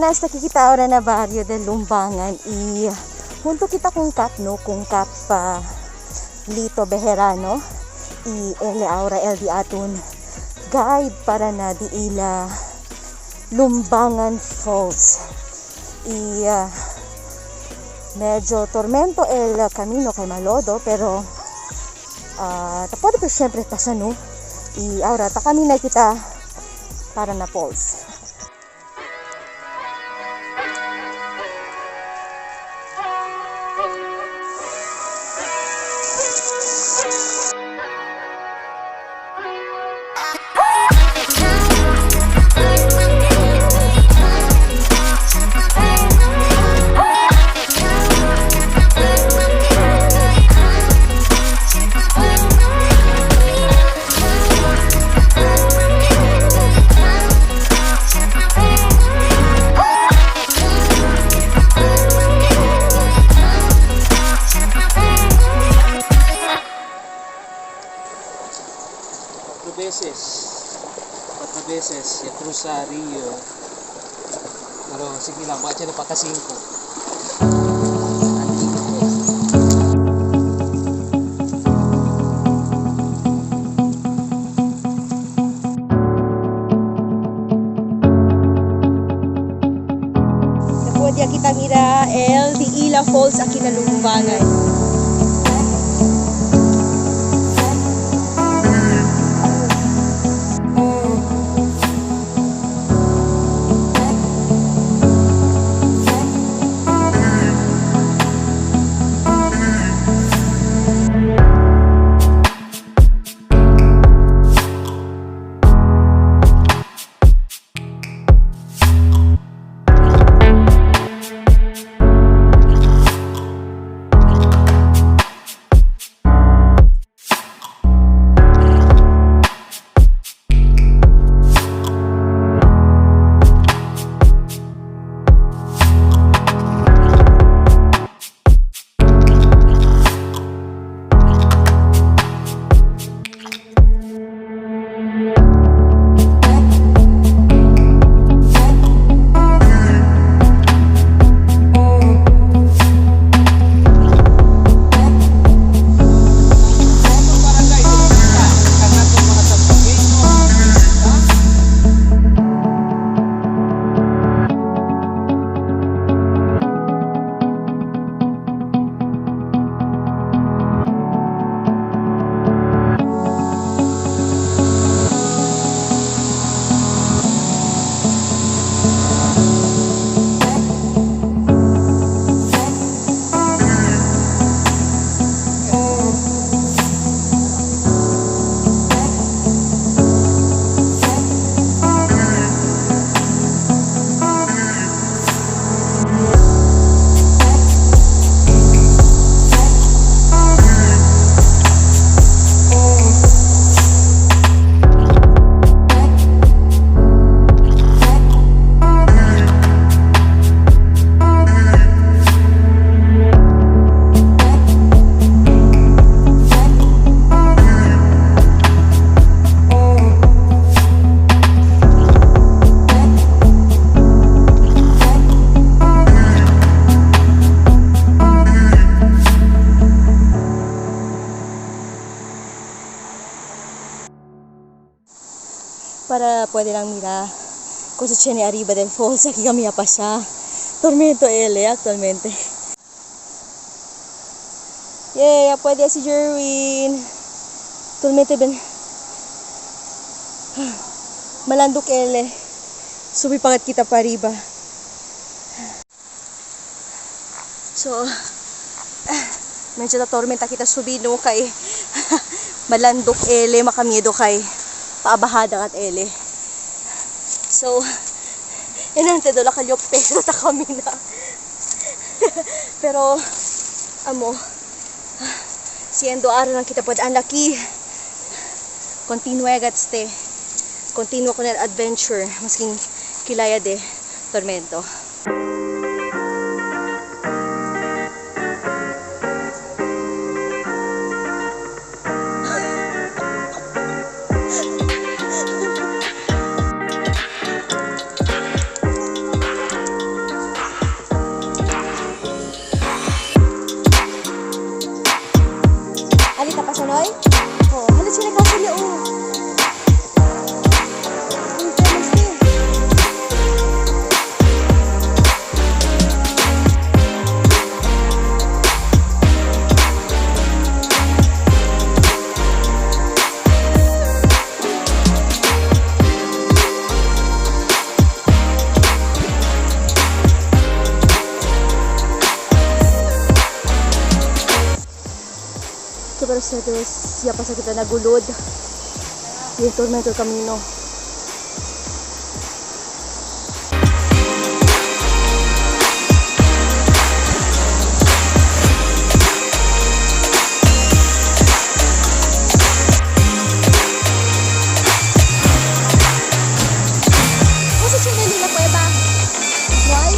nesta nakikita ora na barrio del Lumbangan junto kita kung kap no kung kap Lito Bejerano ele aura el di atun guide para na di ila Lumbangan Falls medyo tormento el camino kay malodo pero tapos pa siyempre pasano aura ta kami na kita para na falls. Cuatro veces ya cruza Rio, pero sige lang, baka siya napaka-5. Napuan dia kita mira el di Ila Falls aquí na Lumbangan. Para puede lang mira cosa tiene arriba del falls. Aquí kami pasa tormento ele actualmente. Yeah, pwede si Jerwin. Tormento ben malandok ele. Subi pangat kita pa arriba. So medyo na tormenta kita subi no kay malandok ele makamiedo kay paabahada at ele. So, inante dola kalyo pero ta kami na. Pero, amo, siendo araw lang kita pod ang laki. Continue agad ste. Continue ko na adventure. Masking kilaya de tormento. Roy? Oh, hala siya nagkasali, oh. Ang famous din. Pero siya pa sa kita nagulod. Yung tormento camino. Kasi siya nalila po ba? Why?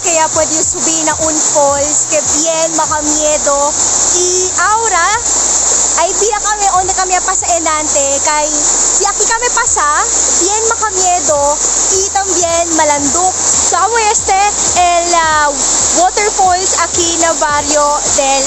Kaya pwede subir na un falls que bien makamiedo y ahora ay pila kami onde kami pasa enante kay si aquí kami pasa bien makamiedo y también malanduk so este el waterfalls aquí na barrio del